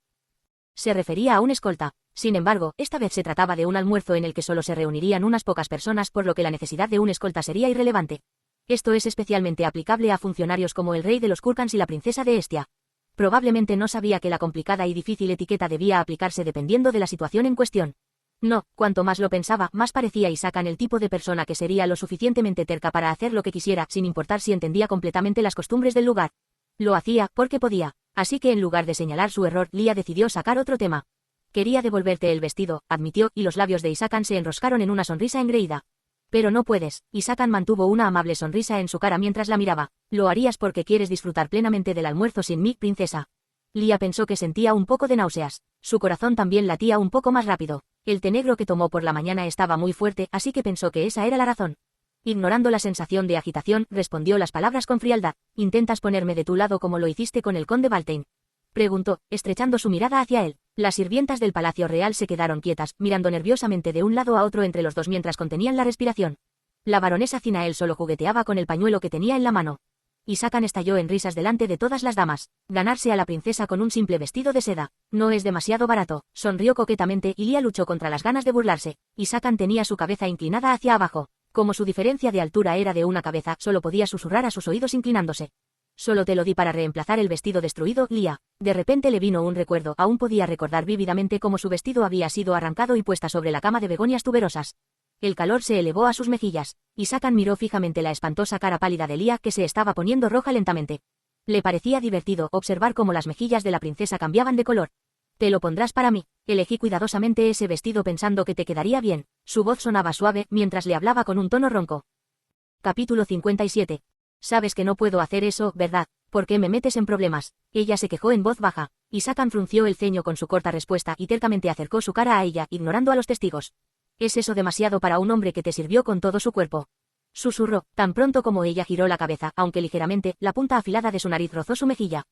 Se refería a un escolta. Sin embargo, esta vez se trataba de un almuerzo en el que solo se reunirían unas pocas personas, por lo que la necesidad de un escolta sería irrelevante. Esto es especialmente aplicable a funcionarios como el rey de los Kurkans y la princesa de Estia. Probablemente no sabía que la complicada y difícil etiqueta debía aplicarse dependiendo de la situación en cuestión. No, cuanto más lo pensaba, más parecía Isakan el tipo de persona que sería lo suficientemente terca para hacer lo que quisiera, sin importar si entendía completamente las costumbres del lugar. Lo hacía porque podía. Así que en lugar de señalar su error, Lia decidió sacar otro tema. Quería devolverte el vestido, admitió, y los labios de Isakan se enroscaron en una sonrisa engreída. Pero no puedes. Isakan mantuvo una amable sonrisa en su cara mientras la miraba. Lo harías porque quieres disfrutar plenamente del almuerzo sin mí, princesa. Lia pensó que sentía un poco de náuseas. Su corazón también latía un poco más rápido. El té negro que tomó por la mañana estaba muy fuerte, así que pensó que esa era la razón. Ignorando la sensación de agitación, respondió las palabras con frialdad. ¿Intentas ponerme de tu lado como lo hiciste con el conde Baltain?, preguntó, estrechando su mirada hacia él. Las sirvientas del palacio real se quedaron quietas, mirando nerviosamente de un lado a otro entre los dos mientras contenían la respiración. La baronesa Zinael solo jugueteaba con el pañuelo que tenía en la mano. Isakan estalló en risas delante de todas las damas. Ganarse a la princesa con un simple vestido de seda. No es demasiado barato. Sonrió coquetamente y Lia luchó contra las ganas de burlarse. Isakan tenía su cabeza inclinada hacia abajo. Como su diferencia de altura era de una cabeza, solo podía susurrar a sus oídos inclinándose. Solo te lo di para reemplazar el vestido destruido, Lia. De repente le vino un recuerdo. Aún podía recordar vívidamente cómo su vestido había sido arrancado y puesta sobre la cama de begonias tuberosas. El calor se elevó a sus mejillas. Isakan miró fijamente la espantosa cara pálida de Lia, que se estaba poniendo roja lentamente. Le parecía divertido observar cómo las mejillas de la princesa cambiaban de color. Te lo pondrás para mí. Elegí cuidadosamente ese vestido pensando que te quedaría bien. Su voz sonaba suave mientras le hablaba con un tono ronco. Capítulo 57. Sabes que no puedo hacer eso, ¿verdad? ¿Por qué me metes en problemas? Ella se quejó en voz baja. Isakan frunció el ceño con su corta respuesta y tercamente acercó su cara a ella, ignorando a los testigos. ¿Es eso demasiado para un hombre que te sirvió con todo su cuerpo?, susurró, tan pronto como ella giró la cabeza, aunque ligeramente, la punta afilada de su nariz rozó su mejilla.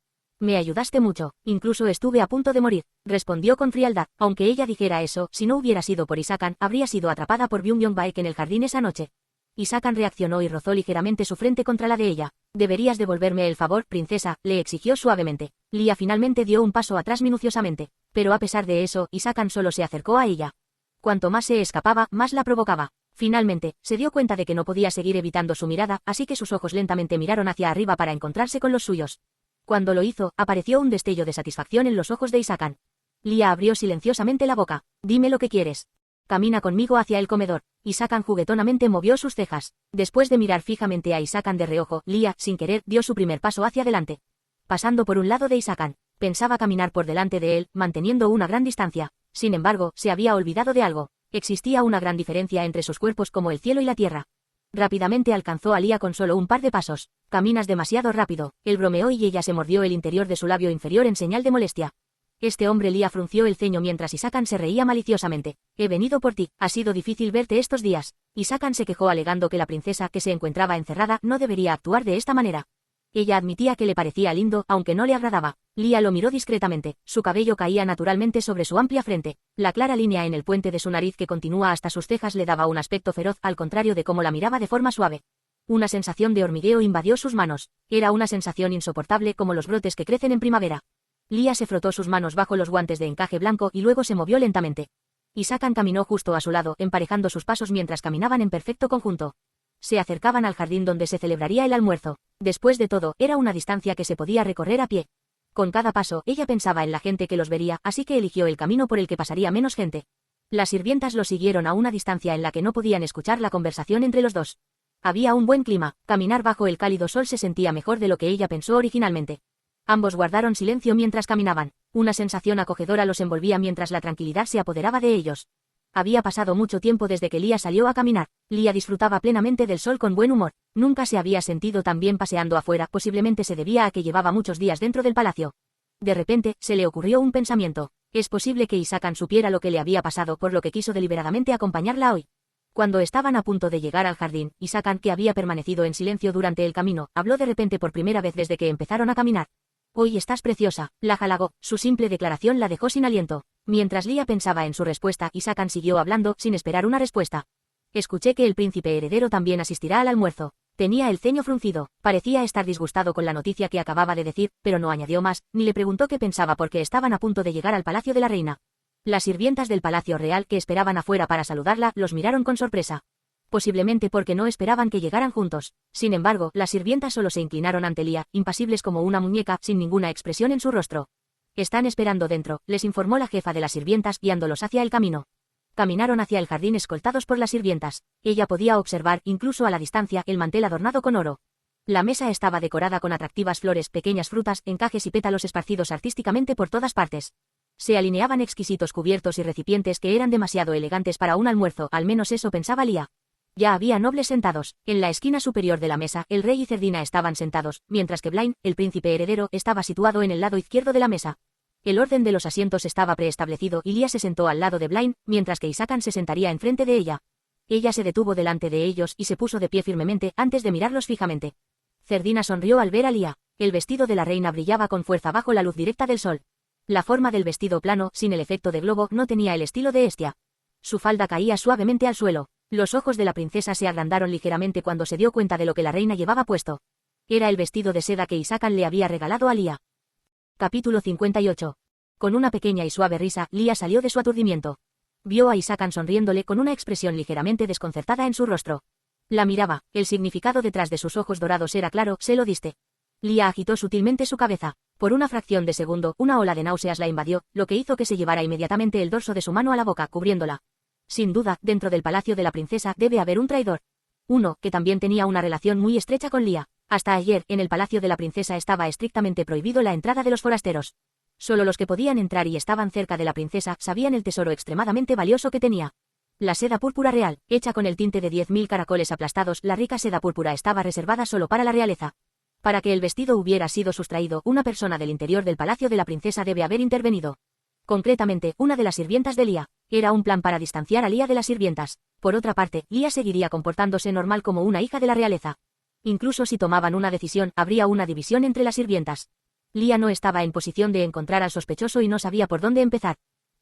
Me ayudaste mucho, incluso estuve a punto de morir, respondió con frialdad. Aunque ella dijera eso, si no hubiera sido por Isakan, habría sido atrapada por Byung-Yong-baek en el jardín esa noche. Isakan reaccionó y rozó ligeramente su frente contra la de ella. Deberías devolverme el favor, princesa, le exigió suavemente. Lia finalmente dio un paso atrás minuciosamente. Pero a pesar de eso, Isakan solo se acercó a ella. Cuanto más se escapaba, más la provocaba. Finalmente, se dio cuenta de que no podía seguir evitando su mirada, así que sus ojos lentamente miraron hacia arriba para encontrarse con los suyos. Cuando lo hizo, apareció un destello de satisfacción en los ojos de Isakan. Lia abrió silenciosamente la boca. Dime lo que quieres. Camina conmigo hacia el comedor. Isakan juguetonamente movió sus cejas. Después de mirar fijamente a Isakan de reojo, Lia, sin querer, dio su primer paso hacia adelante. Pasando por un lado de Isakan, pensaba caminar por delante de él, manteniendo una gran distancia. Sin embargo, se había olvidado de algo. Existía una gran diferencia entre sus cuerpos como el cielo y la tierra. Rápidamente alcanzó a Lia con solo un par de pasos. Caminas demasiado rápido. Él bromeó y ella se mordió el interior de su labio inferior en señal de molestia. Este hombre, Lia frunció el ceño mientras Isakan se reía maliciosamente. He venido por ti. Ha sido difícil verte estos días. Isakan se quejó alegando que la princesa, que se encontraba encerrada, no debería actuar de esta manera. Ella admitía que le parecía lindo, aunque no le agradaba. Lia lo miró discretamente. Su cabello caía naturalmente sobre su amplia frente. La clara línea en el puente de su nariz que continúa hasta sus cejas le daba un aspecto feroz, al contrario de cómo la miraba de forma suave. Una sensación de hormigueo invadió sus manos. Era una sensación insoportable como los brotes que crecen en primavera. Lia se frotó sus manos bajo los guantes de encaje blanco y luego se movió lentamente. Isakan caminó justo a su lado, emparejando sus pasos mientras caminaban en perfecto conjunto. Se acercaban al jardín donde se celebraría el almuerzo. Después de todo, era una distancia que se podía recorrer a pie. Con cada paso, ella pensaba en la gente que los vería, así que eligió el camino por el que pasaría menos gente. Las sirvientas lo siguieron a una distancia en la que no podían escuchar la conversación entre los dos. Había un buen clima. Caminar bajo el cálido sol se sentía mejor de lo que ella pensó originalmente. Ambos guardaron silencio mientras caminaban. Una sensación acogedora los envolvía mientras la tranquilidad se apoderaba de ellos. Había pasado mucho tiempo desde que Lia salió a caminar. Lia disfrutaba plenamente del sol con buen humor. Nunca se había sentido tan bien paseando afuera, posiblemente se debía a que llevaba muchos días dentro del palacio. De repente, se le ocurrió un pensamiento. Es posible que Isakan supiera lo que le había pasado, por lo que quiso deliberadamente acompañarla hoy. Cuando estaban a punto de llegar al jardín, Isakan, que había permanecido en silencio durante el camino, habló de repente por primera vez desde que empezaron a caminar. Hoy estás preciosa, la halagó. Su simple declaración la dejó sin aliento. Mientras Lia pensaba en su respuesta, Hisakan siguió hablando, sin esperar una respuesta. Escuché que el príncipe heredero también asistirá al almuerzo. Tenía el ceño fruncido, parecía estar disgustado con la noticia que acababa de decir, pero no añadió más, ni le preguntó qué pensaba porque estaban a punto de llegar al palacio de la reina. Las sirvientas del palacio real que esperaban afuera para saludarla los miraron con sorpresa. Posiblemente porque no esperaban que llegaran juntos. Sin embargo, las sirvientas solo se inclinaron ante Lia, impasibles como una muñeca, sin ninguna expresión en su rostro. Están esperando dentro, les informó la jefa de las sirvientas, guiándolos hacia el camino. Caminaron hacia el jardín escoltados por las sirvientas. Ella podía observar, incluso a la distancia, el mantel adornado con oro. La mesa estaba decorada con atractivas flores, pequeñas frutas, encajes y pétalos esparcidos artísticamente por todas partes. Se alineaban exquisitos cubiertos y recipientes que eran demasiado elegantes para un almuerzo, al menos eso pensaba Lia. Ya había nobles sentados. En la esquina superior de la mesa, el rey y Cerdina estaban sentados, mientras que Blaine, el príncipe heredero, estaba situado en el lado izquierdo de la mesa. El orden de los asientos estaba preestablecido y Lia se sentó al lado de Blaine, mientras que Hisakan se sentaría enfrente de ella. Ella se detuvo delante de ellos y se puso de pie firmemente antes de mirarlos fijamente. Cerdina sonrió al ver a Lia. El vestido de la reina brillaba con fuerza bajo la luz directa del sol. La forma del vestido plano, sin el efecto de globo, no tenía el estilo de Hestia. Su falda caía suavemente al suelo. Los ojos de la princesa se agrandaron ligeramente cuando se dio cuenta de lo que la reina llevaba puesto. Era el vestido de seda que Hisakan le había regalado a Lia. Capítulo 58. Con una pequeña y suave risa, Lia salió de su aturdimiento. Vio a Hisakan sonriéndole con una expresión ligeramente desconcertada en su rostro. La miraba, el significado detrás de sus ojos dorados era claro, se lo diste. Lia agitó sutilmente su cabeza. Por una fracción de segundo, una ola de náuseas la invadió, lo que hizo que se llevara inmediatamente el dorso de su mano a la boca, cubriéndola. Sin duda, dentro del palacio de la princesa debe haber un traidor. Uno, que también tenía una relación muy estrecha con Lia. Hasta ayer, en el palacio de la princesa estaba estrictamente prohibido la entrada de los forasteros. Solo los que podían entrar y estaban cerca de la princesa sabían el tesoro extremadamente valioso que tenía. La seda púrpura real, hecha con el tinte de 10.000 caracoles aplastados, la rica seda púrpura estaba reservada solo para la realeza. Para que el vestido hubiera sido sustraído, una persona del interior del palacio de la princesa debe haber intervenido. Concretamente, una de las sirvientas de Lia. Era un plan para distanciar a Lia de las sirvientas. Por otra parte, Lia seguiría comportándose normal como una hija de la realeza. Incluso si tomaban una decisión, habría una división entre las sirvientas. Lia no estaba en posición de encontrar al sospechoso y no sabía por dónde empezar.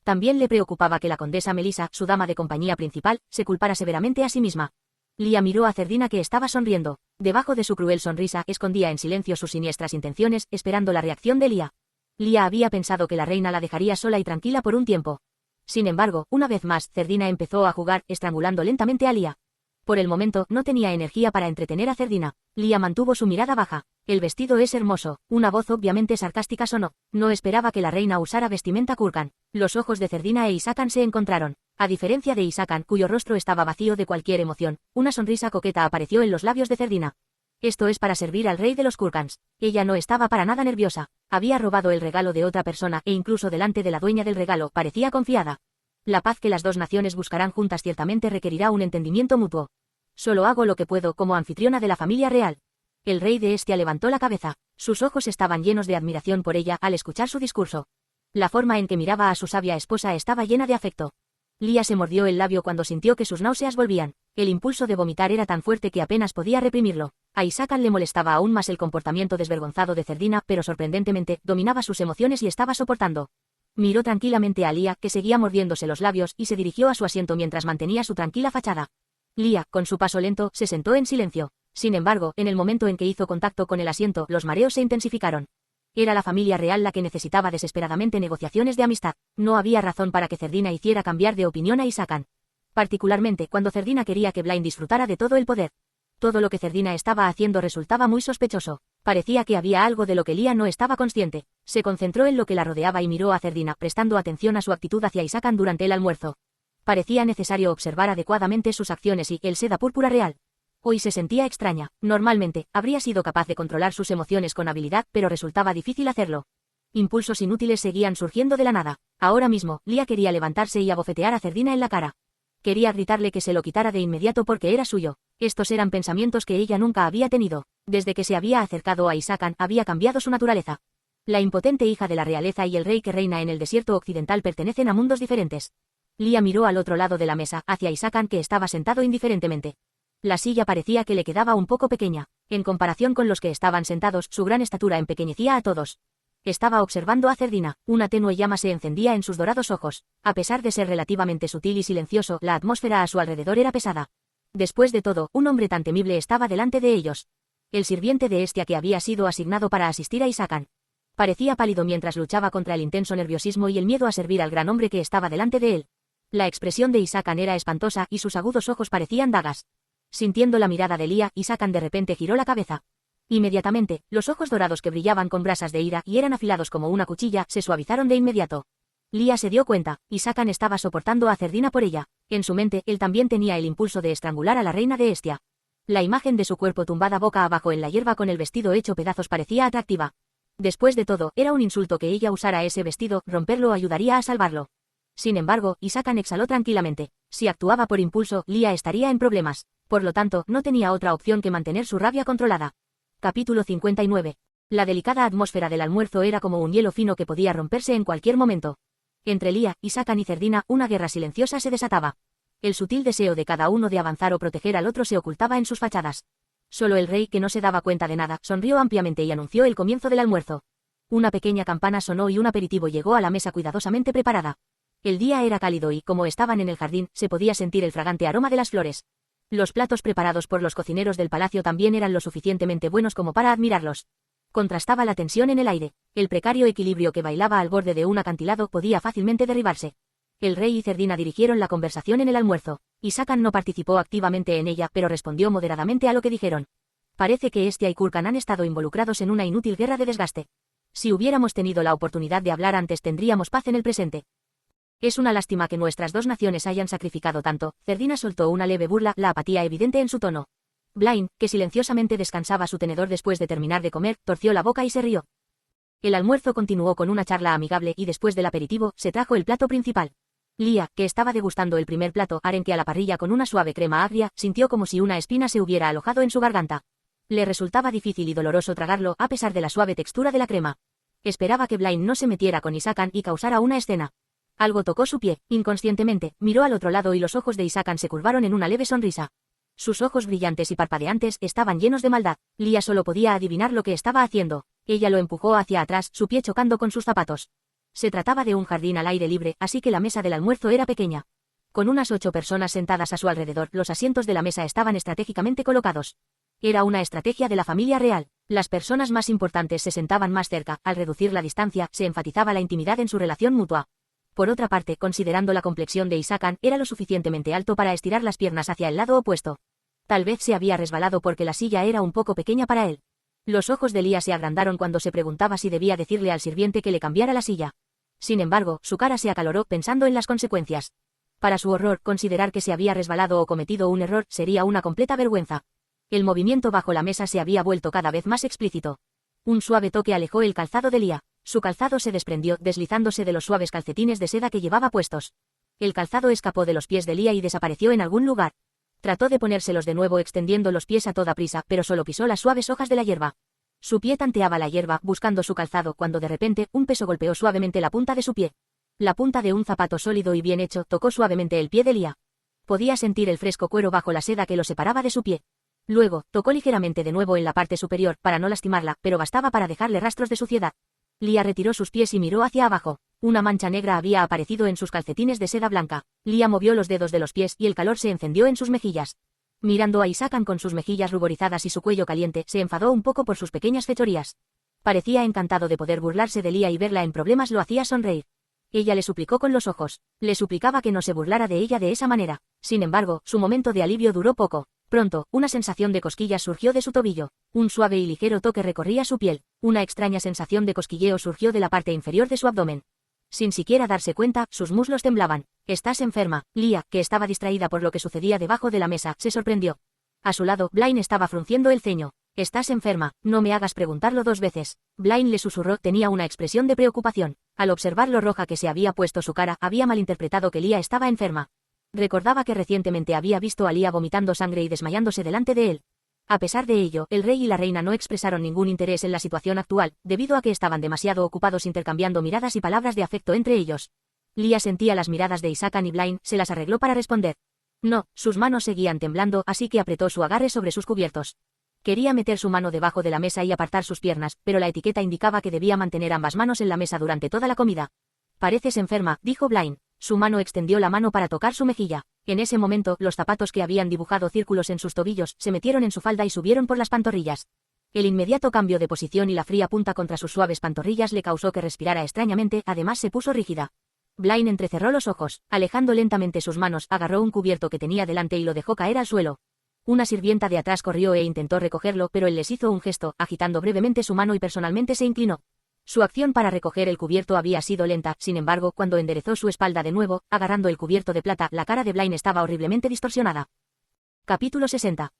También le preocupaba que la condesa Melissa, su dama de compañía principal, se culpara severamente a sí misma. Lia miró a Cerdina que estaba sonriendo. Debajo de su cruel sonrisa, escondía en silencio sus siniestras intenciones, esperando la reacción de Lia. Lia había pensado que la reina la dejaría sola y tranquila por un tiempo. Sin embargo, una vez más, Cerdina empezó a jugar, estrangulando lentamente a Lia. Por el momento, no tenía energía para entretener a Cerdina. Lia mantuvo su mirada baja. El vestido es hermoso. Una voz obviamente sarcástica sonó. No esperaba que la reina usara vestimenta Kurkan. Los ojos de Cerdina e Hisakan se encontraron. A diferencia de Hisakan, cuyo rostro estaba vacío de cualquier emoción, una sonrisa coqueta apareció en los labios de Cerdina. Esto es para servir al rey de los Kurkans. Ella no estaba para nada nerviosa. Había robado el regalo de otra persona e incluso delante de la dueña del regalo parecía confiada. La paz que las dos naciones buscarán juntas ciertamente requerirá un entendimiento mutuo. Solo hago lo que puedo como anfitriona de la familia real. El rey de Hestia levantó la cabeza. Sus ojos estaban llenos de admiración por ella al escuchar su discurso. La forma en que miraba a su sabia esposa estaba llena de afecto. Lia se mordió el labio cuando sintió que sus náuseas volvían. El impulso de vomitar era tan fuerte que apenas podía reprimirlo. A Hisakan le molestaba aún más el comportamiento desvergonzado de Cerdina, pero sorprendentemente, dominaba sus emociones y estaba soportando. Miró tranquilamente a Lia, que seguía mordiéndose los labios, y se dirigió a su asiento mientras mantenía su tranquila fachada. Lia, con su paso lento, se sentó en silencio. Sin embargo, en el momento en que hizo contacto con el asiento, los mareos se intensificaron. Era la familia real la que necesitaba desesperadamente negociaciones de amistad. No había razón para que Cerdina hiciera cambiar de opinión a Hisakan. Particularmente cuando Cerdina quería que Blaine disfrutara de todo el poder. Todo lo que Cerdina estaba haciendo resultaba muy sospechoso. Parecía que había algo de lo que Lia no estaba consciente. Se concentró en lo que la rodeaba y miró a Cerdina, prestando atención a su actitud hacia Hisakan durante el almuerzo. Parecía necesario observar adecuadamente sus acciones y el seda púrpura real. Hoy se sentía extraña. Normalmente, habría sido capaz de controlar sus emociones con habilidad, pero resultaba difícil hacerlo. Impulsos inútiles seguían surgiendo de la nada. Ahora mismo, Lia quería levantarse y abofetear a Cerdina en la cara. Quería gritarle que se lo quitara de inmediato porque era suyo. Estos eran pensamientos que ella nunca había tenido. Desde que se había acercado a Hisakan, había cambiado su naturaleza. La impotente hija de la realeza y el rey que reina en el desierto occidental pertenecen a mundos diferentes. Lia miró al otro lado de la mesa, hacia Hisakan que estaba sentado indiferentemente. La silla parecía que le quedaba un poco pequeña. En comparación con los que estaban sentados, su gran estatura empequeñecía a todos. Estaba observando a Cerdina. Una tenue llama se encendía en sus dorados ojos. A pesar de ser relativamente sutil y silencioso, la atmósfera a su alrededor era pesada. Después de todo, un hombre tan temible estaba delante de ellos. El sirviente de Hestia que había sido asignado para asistir a Isakan. Parecía pálido mientras luchaba contra el intenso nerviosismo y el miedo a servir al gran hombre que estaba delante de él. La expresión de Isakan era espantosa y sus agudos ojos parecían dagas. Sintiendo la mirada de Lia, Isakan de repente giró la cabeza. Inmediatamente, los ojos dorados que brillaban con brasas de ira y eran afilados como una cuchilla, se suavizaron de inmediato. Lia se dio cuenta, Isakan estaba soportando a Cerdina por ella. En su mente, él también tenía el impulso de estrangular a la reina de Hestia. La imagen de su cuerpo tumbada boca abajo en la hierba con el vestido hecho pedazos parecía atractiva. Después de todo, era un insulto que ella usara ese vestido, romperlo ayudaría a salvarlo. Sin embargo, Isakan exhaló tranquilamente. Si actuaba por impulso, Lia estaría en problemas. Por lo tanto, no tenía otra opción que mantener su rabia controlada. Capítulo 59. La delicada atmósfera del almuerzo era como un hielo fino que podía romperse en cualquier momento. Entre Lia, Isakan y Cerdina, una guerra silenciosa se desataba. El sutil deseo de cada uno de avanzar o proteger al otro se ocultaba en sus fachadas. Solo el rey, que no se daba cuenta de nada, sonrió ampliamente y anunció el comienzo del almuerzo. Una pequeña campana sonó y un aperitivo llegó a la mesa cuidadosamente preparada. El día era cálido y, como estaban en el jardín, se podía sentir el fragante aroma de las flores. Los platos preparados por los cocineros del palacio también eran lo suficientemente buenos como para admirarlos. Contrastaba la tensión en el aire. El precario equilibrio que bailaba al borde de un acantilado podía fácilmente derribarse. El rey y Cerdina dirigieron la conversación en el almuerzo. Isakan no participó activamente en ella, pero respondió moderadamente a lo que dijeron. Parece que Hestia y Kulkan han estado involucrados en una inútil guerra de desgaste. Si hubiéramos tenido la oportunidad de hablar antes, tendríamos paz en el presente. Es una lástima que nuestras dos naciones hayan sacrificado tanto. Cerdina soltó una leve burla, la apatía evidente en su tono. Blaine, que silenciosamente descansaba su tenedor después de terminar de comer, torció la boca y se rió. El almuerzo continuó con una charla amigable y después del aperitivo, se trajo el plato principal. Lia, que estaba degustando el primer plato, arenque a la parrilla con una suave crema agria, sintió como si una espina se hubiera alojado en su garganta. Le resultaba difícil y doloroso tragarlo, a pesar de la suave textura de la crema. Esperaba que Blaine no se metiera con Isakan y causara una escena. Algo tocó su pie. Inconscientemente, miró al otro lado y los ojos de Isakan se curvaron en una leve sonrisa. Sus ojos brillantes y parpadeantes estaban llenos de maldad. Lia solo podía adivinar lo que estaba haciendo. Ella lo empujó hacia atrás, su pie chocando con sus zapatos. Se trataba de un jardín al aire libre, así que la mesa del almuerzo era pequeña. Con unas 8 personas sentadas a su alrededor, los asientos de la mesa estaban estratégicamente colocados. Era una estrategia de la familia real. Las personas más importantes se sentaban más cerca. Al reducir la distancia, se enfatizaba la intimidad en su relación mutua. Por otra parte, considerando la complexión de Isakan, era lo suficientemente alto para estirar las piernas hacia el lado opuesto. Tal vez se había resbalado porque la silla era un poco pequeña para él. Los ojos de Lia se agrandaron cuando se preguntaba si debía decirle al sirviente que le cambiara la silla. Sin embargo, su cara se acaloró pensando en las consecuencias. Para su horror, considerar que se había resbalado o cometido un error sería una completa vergüenza. El movimiento bajo la mesa se había vuelto cada vez más explícito. Un suave toque alejó el calzado de Lia. Su calzado se desprendió, deslizándose de los suaves calcetines de seda que llevaba puestos. El calzado escapó de los pies de Lia y desapareció en algún lugar. Trató de ponérselos de nuevo extendiendo los pies a toda prisa, pero solo pisó las suaves hojas de la hierba. Su pie tanteaba la hierba, buscando su calzado, cuando de repente, un peso golpeó suavemente la punta de su pie. La punta de un zapato sólido y bien hecho tocó suavemente el pie de Lia. Podía sentir el fresco cuero bajo la seda que lo separaba de su pie. Luego, tocó ligeramente de nuevo en la parte superior, para no lastimarla, pero bastaba para dejarle rastros de suciedad. Lia retiró sus pies y miró hacia abajo. Una mancha negra había aparecido en sus calcetines de seda blanca. Lia movió los dedos de los pies y el calor se encendió en sus mejillas. Mirando a Isakan con sus mejillas ruborizadas y su cuello caliente, se enfadó un poco por sus pequeñas fechorías. Parecía encantado de poder burlarse de Lia y verla en problemas lo hacía sonreír. Ella le suplicó con los ojos. Le suplicaba que no se burlara de ella de esa manera. Sin embargo, su momento de alivio duró poco. Pronto, una sensación de cosquillas surgió de su tobillo. Un suave y ligero toque recorría su piel. Una extraña sensación de cosquilleo surgió de la parte inferior de su abdomen. Sin siquiera darse cuenta, sus muslos temblaban. «Estás enferma». Lia, que estaba distraída por lo que sucedía debajo de la mesa, se sorprendió. A su lado, Blaine estaba frunciendo el ceño. «Estás enferma, no me hagas preguntarlo 2 veces». Blaine le susurró, tenía una expresión de preocupación. Al observar lo roja que se había puesto su cara, había malinterpretado que Lia estaba enferma. Recordaba que recientemente había visto a Lia vomitando sangre y desmayándose delante de él. A pesar de ello, el rey y la reina no expresaron ningún interés en la situación actual, debido a que estaban demasiado ocupados intercambiando miradas y palabras de afecto entre ellos. Lia sentía las miradas de Isakan y Blaine, se las arregló para responder. No, sus manos seguían temblando, así que apretó su agarre sobre sus cubiertos. Quería meter su mano debajo de la mesa y apartar sus piernas, pero la etiqueta indicaba que debía mantener ambas manos en la mesa durante toda la comida. «Pareces enferma», dijo Blaine. Su mano extendió la mano para tocar su mejilla. En ese momento, los zapatos que habían dibujado círculos en sus tobillos se metieron en su falda y subieron por las pantorrillas. El inmediato cambio de posición y la fría punta contra sus suaves pantorrillas le causó que respirara extrañamente, además se puso rígida. Blaine entrecerró los ojos, alejando lentamente sus manos, agarró un cubierto que tenía delante y lo dejó caer al suelo. Una sirvienta de atrás corrió e intentó recogerlo, pero él les hizo un gesto, agitando brevemente su mano y personalmente se inclinó. Su acción para recoger el cubierto había sido lenta, sin embargo, cuando enderezó su espalda de nuevo, agarrando el cubierto de plata, la cara de Blaine estaba horriblemente distorsionada. Capítulo 60.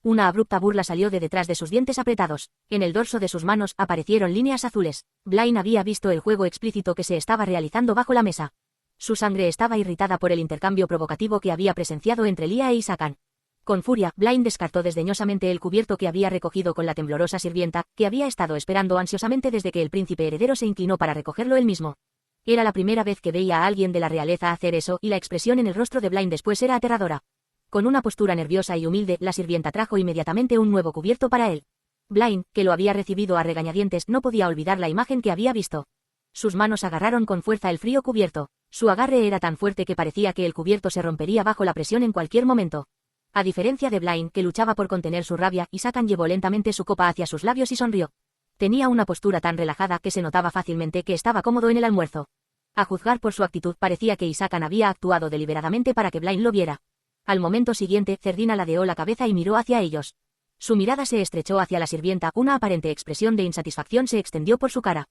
Una abrupta burla salió de detrás de sus dientes apretados. En el dorso de sus manos aparecieron líneas azules. Blaine había visto el juego explícito que se estaba realizando bajo la mesa. Su sangre estaba irritada por el intercambio provocativo que había presenciado entre Lia e Isakan. Con furia, Blaine descartó desdeñosamente el cubierto que había recogido con la temblorosa sirvienta, que había estado esperando ansiosamente desde que el príncipe heredero se inclinó para recogerlo él mismo. Era la primera vez que veía a alguien de la realeza hacer eso, y la expresión en el rostro de Blaine después era aterradora. Con una postura nerviosa y humilde, la sirvienta trajo inmediatamente un nuevo cubierto para él. Blaine, que lo había recibido a regañadientes, no podía olvidar la imagen que había visto. Sus manos agarraron con fuerza el frío cubierto. Su agarre era tan fuerte que parecía que el cubierto se rompería bajo la presión en cualquier momento. A diferencia de Blaine, que luchaba por contener su rabia, Isakan llevó lentamente su copa hacia sus labios y sonrió. Tenía una postura tan relajada que se notaba fácilmente que estaba cómodo en el almuerzo. A juzgar por su actitud, parecía que Isakan había actuado deliberadamente para que Blaine lo viera. Al momento siguiente, Zerdina ladeó la cabeza y miró hacia ellos. Su mirada se estrechó hacia la sirvienta, una aparente expresión de insatisfacción se extendió por su cara.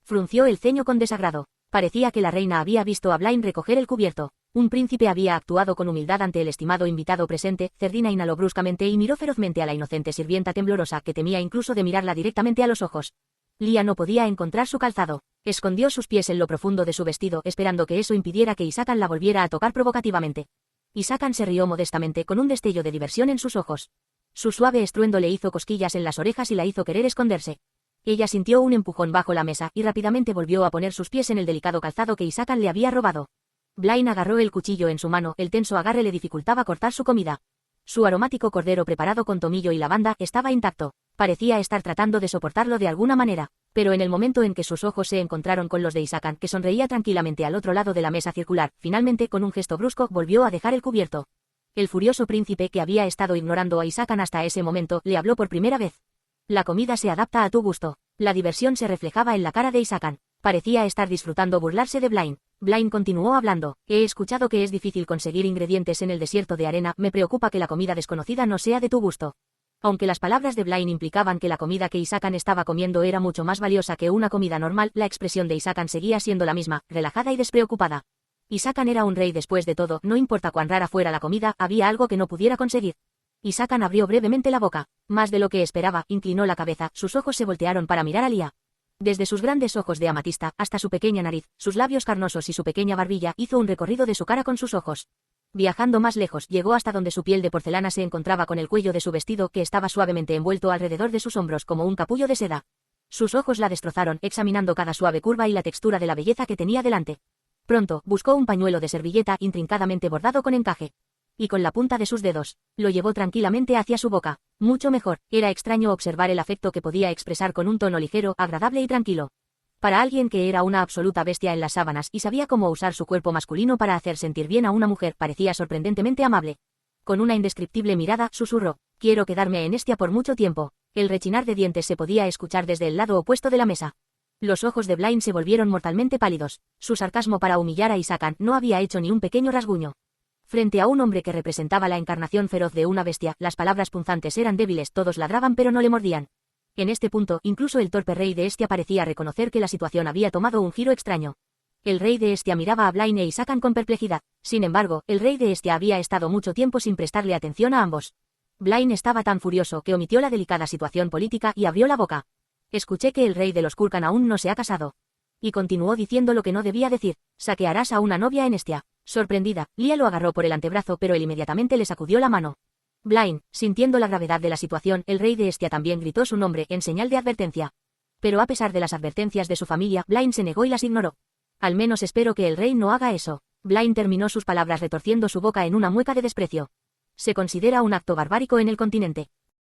Frunció el ceño con desagrado. Parecía que la reina había visto a Blaine recoger el cubierto. Un príncipe había actuado con humildad ante el estimado invitado presente. Zerdina inhaló bruscamente y miró ferozmente a la inocente sirvienta temblorosa que temía incluso de mirarla directamente a los ojos. Lia no podía encontrar su calzado. Escondió sus pies en lo profundo de su vestido, esperando que eso impidiera que Isakan la volviera a tocar provocativamente. Isakan se rió modestamente con un destello de diversión en sus ojos. Su suave estruendo le hizo cosquillas en las orejas y la hizo querer esconderse. Ella sintió un empujón bajo la mesa y rápidamente volvió a poner sus pies en el delicado calzado que Isakan le había robado. Blaine agarró el cuchillo en su mano, el tenso agarre le dificultaba cortar su comida. Su aromático cordero preparado con tomillo y lavanda estaba intacto. Parecía estar tratando de soportarlo de alguna manera, pero en el momento en que sus ojos se encontraron con los de Isakan, que sonreía tranquilamente al otro lado de la mesa circular, finalmente con un gesto brusco volvió a dejar el cubierto. El furioso príncipe que había estado ignorando a Isakan hasta ese momento, le habló por primera vez. La comida se adapta a tu gusto. La diversión se reflejaba en la cara de Isakan. Parecía estar disfrutando burlarse de Blaine. Blaine continuó hablando. He escuchado que es difícil conseguir ingredientes en el desierto de arena, me preocupa que la comida desconocida no sea de tu gusto. Aunque las palabras de Blaine implicaban que la comida que Isakan estaba comiendo era mucho más valiosa que una comida normal, la expresión de Isakan seguía siendo la misma, relajada y despreocupada. Isakan era un rey después de todo, no importa cuán rara fuera la comida, había algo que no pudiera conseguir. Isakan abrió brevemente la boca. Más de lo que esperaba, inclinó la cabeza, sus ojos se voltearon para mirar a Lia. Desde sus grandes ojos de amatista, hasta su pequeña nariz, sus labios carnosos y su pequeña barbilla, hizo un recorrido de su cara con sus ojos. Viajando más lejos, llegó hasta donde su piel de porcelana se encontraba con el cuello de su vestido que estaba suavemente envuelto alrededor de sus hombros como un capullo de seda. Sus ojos la destrozaron, examinando cada suave curva y la textura de la belleza que tenía delante. Pronto, buscó un pañuelo de servilleta intrincadamente bordado con encaje. Y con la punta de sus dedos, lo llevó tranquilamente hacia su boca. Mucho mejor, era extraño observar el afecto que podía expresar con un tono ligero, agradable y tranquilo. Para alguien que era una absoluta bestia en las sábanas y sabía cómo usar su cuerpo masculino para hacer sentir bien a una mujer, parecía sorprendentemente amable. Con una indescriptible mirada, susurró, quiero quedarme en Estia por mucho tiempo. El rechinar de dientes se podía escuchar desde el lado opuesto de la mesa. Los ojos de Blaine se volvieron mortalmente pálidos. Su sarcasmo para humillar a Isakan no había hecho ni un pequeño rasguño. Frente a un hombre que representaba la encarnación feroz de una bestia, las palabras punzantes eran débiles, todos ladraban pero no le mordían. En este punto, incluso el torpe rey de Estia parecía reconocer que la situación había tomado un giro extraño. El rey de Estia miraba a Blaine e Isakan con perplejidad. Sin embargo, el rey de Estia había estado mucho tiempo sin prestarle atención a ambos. Blaine estaba tan furioso que omitió la delicada situación política y abrió la boca. Escuché que el rey de los Kurkan aún no se ha casado. Y continuó diciendo lo que no debía decir. Saquearás a una novia en Estia. Sorprendida, Lia lo agarró por el antebrazo pero él inmediatamente le sacudió la mano. Blaine, sintiendo la gravedad de la situación, el rey de Estia también gritó su nombre en señal de advertencia. Pero a pesar de las advertencias de su familia, Blaine se negó y las ignoró. Al menos espero que el rey no haga eso. Blaine terminó sus palabras retorciendo su boca en una mueca de desprecio. Se considera un acto barbárico en el continente.